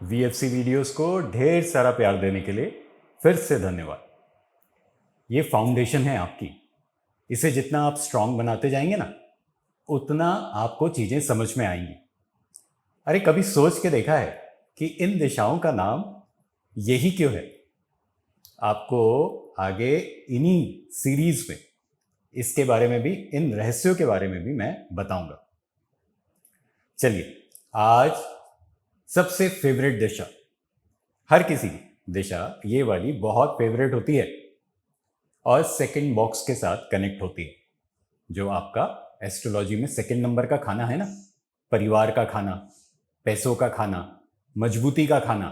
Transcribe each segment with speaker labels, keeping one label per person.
Speaker 1: VFC videos को ढेर सारा प्यार देने के लिए फिर से धन्यवाद। ये फाउंडेशन है आपकी। इसे जितना आप स्ट्रांग बनाते जाएंगे ना, उतना आपको चीज़ें समझ में आएंगी। अरे कभी सोच के देखा है कि इन दिशाओं का नाम यही क्यों है? आपको आगे इन्हीं सीरीज में इसके बारे में भी, इन रहस्यों के बारे में भी मैं बताऊंगा। चलिए, आज सबसे फेवरेट दिशा, हर किसी की दिशा ये वाली बहुत फेवरेट होती है और सेकंड बॉक्स के साथ कनेक्ट होती है। जो आपका एस्ट्रोलॉजी में सेकंड नंबर का खाना है ना, परिवार का खाना, पैसों का खाना, मजबूती का खाना,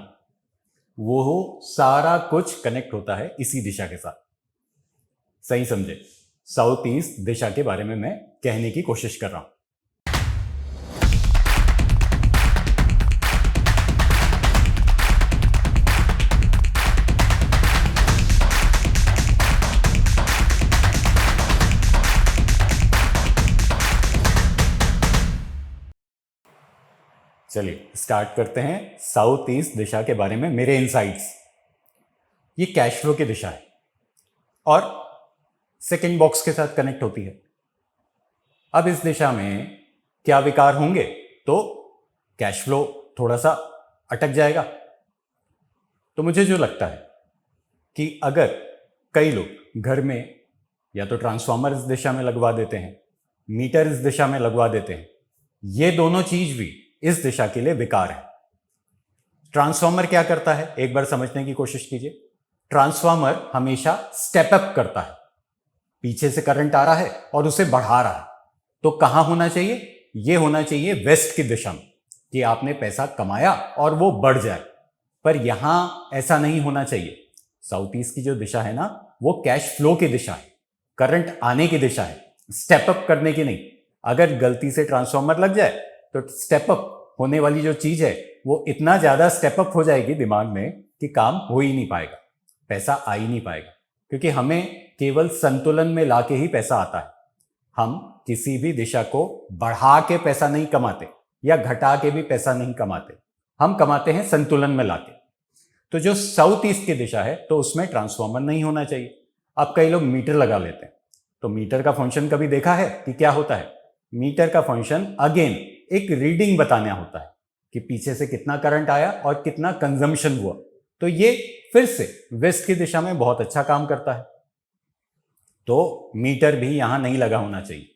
Speaker 1: वो सारा कुछ कनेक्ट होता है इसी दिशा के साथ। सही समझे, साउथ ईस्ट दिशा के बारे में मैं कहने की कोशिश कर रहा हूं। चलिए स्टार्ट करते हैं साउथ ईस्ट दिशा के बारे में मेरे इनसाइट्स। ये कैश फ्लो की दिशा है और सेकंड बॉक्स के साथ कनेक्ट होती है। अब इस दिशा में क्या विकार होंगे तो कैश फ्लो थोड़ा सा अटक जाएगा। तो मुझे जो लगता है कि अगर कई लोग घर में या तो ट्रांसफार्मर इस दिशा में लगवा देते हैं, मीटर इस दिशा में लगवा देते हैं, ये दोनों चीज भी इस दिशा के लिए विकार है। ट्रांसफार्मर क्या करता है, एक बार समझने की कोशिश कीजिए। ट्रांसफार्मर हमेशा स्टेप अप करता है, पीछे से करंट आ रहा है और उसे बढ़ा रहा है। तो कहां होना चाहिए? यह होना चाहिए वेस्ट की दिशा में, कि आपने पैसा कमाया और वो बढ़ जाए। पर यहां ऐसा नहीं होना चाहिए। साउथ ईस्ट की जो दिशा है ना, वो कैश फ्लो की दिशा है, करंट आने की दिशा है, स्टेप अप करने की नहीं। अगर गलती से ट्रांसफार्मर लग जाए तो स्टेप अप होने वाली जो चीज है वो इतना ज्यादा स्टेप अप हो जाएगी दिमाग में कि काम हो ही नहीं पाएगा, पैसा आ ही नहीं पाएगा। क्योंकि हमें केवल संतुलन में लाके ही पैसा आता है। हम किसी भी दिशा को बढ़ा के पैसा नहीं कमाते या घटा के भी पैसा नहीं कमाते, हम कमाते हैं संतुलन में लाके। तो जो साउथ ईस्ट की दिशा है तो उसमें ट्रांसफार्मर नहीं होना चाहिए। अब कई लोग मीटर लगा लेते हैं, तो मीटर का फंक्शन कभी देखा है कि क्या होता है? मीटर का फंक्शन अगेन एक रीडिंग बताना होता है कि पीछे से कितना करंट आया और कितना कंजम्पशन हुआ। तो ये फिर से वेस्ट की दिशा में बहुत अच्छा काम करता है। तो मीटर भी यहां नहीं लगा होना चाहिए।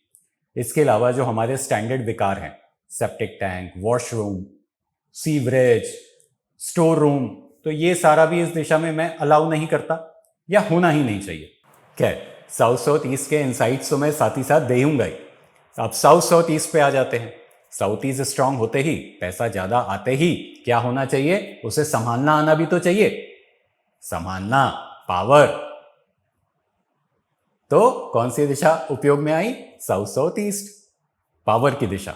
Speaker 1: इसके अलावा जो हमारे स्टैंडर्ड विकार हैं, septic tank, washroom, sewerage, store room, तो ये सारा भी इस दिशा में मैं अलाउ नहीं करता या होना ही नहीं चाहिए। खैर, साउथ ईस्ट के इनसाइट्स तो मैं साथ ही साथ देऊंगा ही। अब साउथ ईस्ट पे आ जाते हैं। साउथ ईस्ट स्ट्रांग होते ही, पैसा ज्यादा आते ही क्या होना चाहिए? उसे संभालना आना भी तो चाहिए। संभालना, पावर। तो कौन सी दिशा उपयोग में आई? साउथ ईस्ट, पावर की दिशा।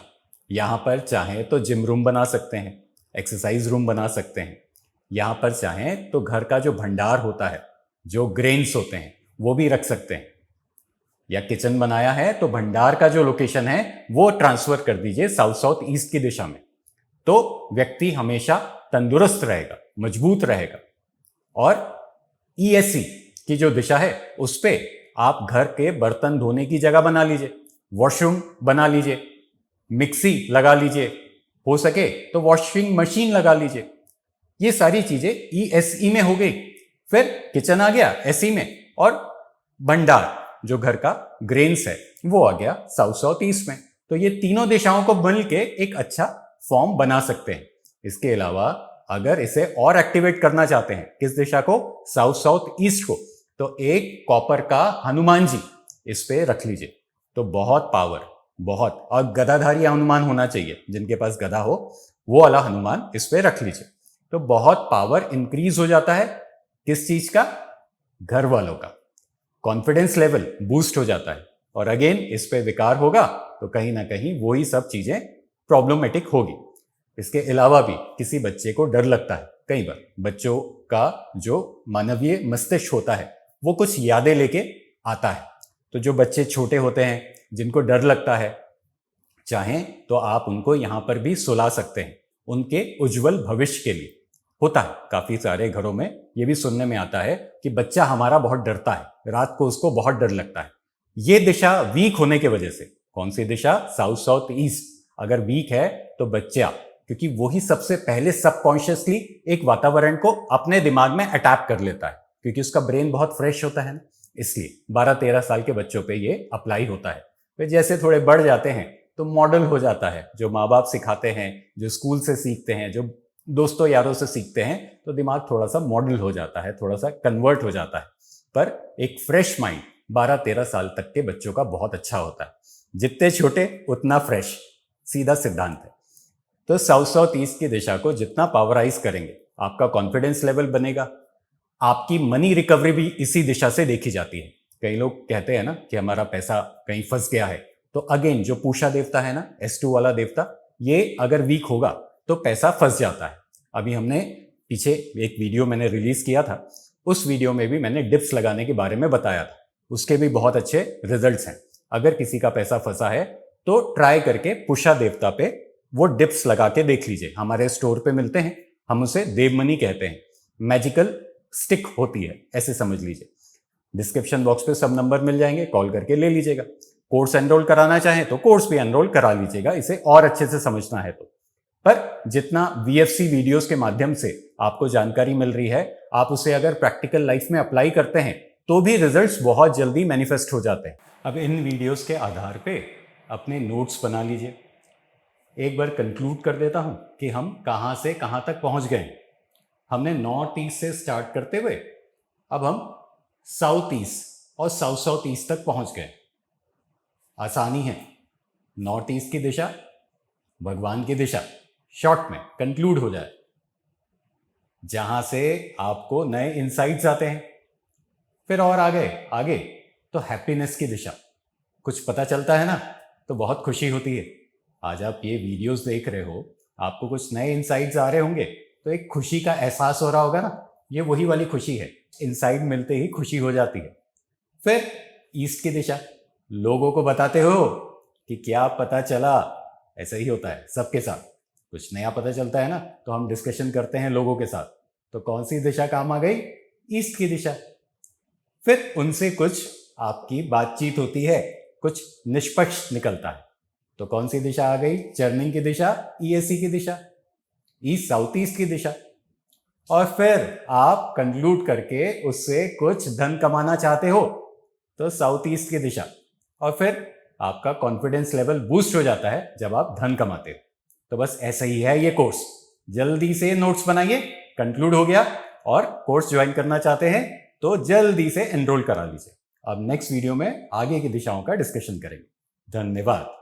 Speaker 1: यहां पर चाहे तो जिम रूम बना सकते हैं, एक्सरसाइज रूम बना सकते हैं। यहां पर चाहें तो घर का जो भंडार होता है, जो ग्रेन्स होते हैं, वो भी रख सकते हैं। या किचन बनाया है तो भंडार का जो लोकेशन है वो ट्रांसफर कर दीजिए साउथ ईस्ट की दिशा में। तो व्यक्ति हमेशा तंदुरुस्त रहेगा, मजबूत रहेगा। और ESC की जो दिशा है उस पे आप घर के बर्तन धोने की जगह बना लीजिए, वॉशरूम बना लीजिए, मिक्सी लगा लीजिए, हो सके तो वॉशिंग मशीन लगा लीजिए। ये सारी चीजें ESE में हो गई। फिर किचन आ गया SE में, और भंडार जो घर का ग्रेन्स है वो आ गया साउथ ईस्ट में। तो ये तीनों दिशाओं को मिलके एक अच्छा फॉर्म बना सकते हैं। इसके अलावा अगर इसे और एक्टिवेट करना चाहते हैं, किस दिशा को? साउथ ईस्ट को, तो एक कॉपर का हनुमान जी इस पे रख लीजिए। तो बहुत पावर, बहुत। और गदाधारी हनुमान होना चाहिए, जिनके पास गदा हो वो वाला हनुमान इस पे रख लीजिए। तो बहुत पावर इंक्रीज हो जाता है। किस चीज का? घर वालों का कॉन्फिडेंस लेवल बूस्ट हो जाता है। और अगेन इस पे विकार होगा तो कहीं ना कहीं वही सब चीजें प्रॉब्लमेटिक होगी। इसके अलावा भी किसी बच्चे को डर लगता है, कई बार बच्चों का जो मानवीय मस्तिष्क होता है वो कुछ यादें लेके आता है। तो जो बच्चे छोटे होते हैं जिनको डर लगता है, चाहें तो आप उनको यहां पर भी सुला सकते हैं, उनके उज्जवल भविष्य के लिए। होता है काफी सारे घरों में, ये भी सुनने में आता है कि बच्चा हमारा बहुत डरता है, रात को उसको बहुत डर लगता है। ये दिशा वीक होने की वजह से, कौन सी दिशा? साउथ साउथ ईस्ट अगर वीक है तो बच्चा, क्योंकि वही सबसे पहले सबकॉन्शियसली एक वातावरण को अपने दिमाग में अटैप कर लेता है, क्योंकि उसका ब्रेन बहुत फ्रेश होता है ना, इसलिए 12-13 साल के बच्चों पे ये अप्लाई होता है। फिर जैसे थोड़े बढ़ जाते हैं तो मॉडल हो जाता है, जो माँ बाप सिखाते हैं, जो स्कूल से सीखते हैं, जो दोस्तों यारों से सीखते हैं, तो दिमाग थोड़ा सा मॉडल हो जाता है, थोड़ा सा कन्वर्ट हो जाता है। पर एक फ्रेश माइंड 12-13 साल तक के बच्चों का बहुत अच्छा होता है, जितने छोटे उतना फ्रेश, सीधा सिद्धांत है। तो साउथ साउथ ईस्ट की दिशा को जितना पावराइज करेंगे, आपका कॉन्फिडेंस लेवल बनेगा, आपकी मनी रिकवरी भी इसी दिशा से देखी जाती है। कई लोग कहते हैं ना कि हमारा पैसा कहीं फंस गया है, तो अगेन जो पूषा देवता है ना, S2 वाला देवता, ये अगर वीक होगा तो पैसा फंस जाता है। अभी हमने पीछे एक वीडियो मैंने रिलीज किया था, उस वीडियो में भी मैंने डिप्स लगाने के बारे में बताया था, उसके भी बहुत अच्छे रिजल्ट्स हैं। अगर किसी का पैसा फंसा है तो ट्राई करके पूषा देवता पे वो डिप्स लगा के देख लीजिए, हमारे स्टोर पे मिलते हैं, हम उसे देवमनी कहते हैं, मैजिकल स्टिक होती है, ऐसे समझ लीजिए। डिस्क्रिप्शन बॉक्स पे सब नंबर मिल जाएंगे, कॉल करके ले लीजिएगा। कोर्स एनरोल कराना चाहें तो कोर्स भी एनरोल करा लीजिएगा, इसे और अच्छे से समझना है तो। पर जितना VFC वीडियोस के माध्यम से आपको जानकारी मिल रही है, आप उसे अगर प्रैक्टिकल लाइफ में अप्लाई करते हैं तो भी रिजल्ट्स बहुत जल्दी मैनिफेस्ट हो जाते हैं। अब इन वीडियोस के आधार पे अपने नोट्स बना लीजिए। एक बार कंक्लूड कर देता हूं कि हम कहां से कहां तक पहुंच गए। हमने नॉर्थ ईस्ट से स्टार्ट करते हुए अब हम साउथ ईस्ट और साउथ साउथ ईस्ट तक पहुंच गए। आसानी है, नॉर्थ ईस्ट की दिशा, भगवान की दिशा, शॉर्ट में कंक्लूड हो जाए, जहां से आपको नए इंसाइट्स आते हैं। फिर और आगे तो हैप्पीनेस की दिशा, कुछ पता चलता है ना तो बहुत खुशी होती है। आज आप ये वीडियोस देख रहे हो, आपको कुछ नए इंसाइट्स आ रहे होंगे तो एक खुशी का एहसास हो रहा होगा ना, ये वही वाली खुशी है, इंसाइट मिलते ही खुशी हो जाती है। फिर ईस्ट की दिशा, लोगों को बताते हो कि क्या पता चला, ऐसा ही होता है सबके साथ, कुछ नया पता चलता है ना तो हम डिस्कशन करते हैं लोगों के साथ, तो कौन सी दिशा काम आ गई? ईस्ट की दिशा। फिर उनसे कुछ आपकी बातचीत होती है, कुछ निष्पक्ष निकलता है, तो कौन सी दिशा आ गई? चर्निंग की दिशा, ESC की दिशा, ईस्ट साउथ ईस्ट की दिशा। और फिर आप कंक्लूड करके उससे कुछ धन कमाना चाहते हो तो साउथ ईस्ट की दिशा। और फिर आपका कॉन्फिडेंस लेवल बूस्ट हो जाता है जब आप धन कमाते हो। तो बस ऐसा ही है ये कोर्स, जल्दी से नोट्स बनाइए, कंक्लूड हो गया। और कोर्स ज्वाइन करना चाहते हैं तो जल्दी से एनरोल करा लीजिए। अब नेक्स्ट वीडियो में आगे की दिशाओं का डिस्कशन करेंगे। धन्यवाद।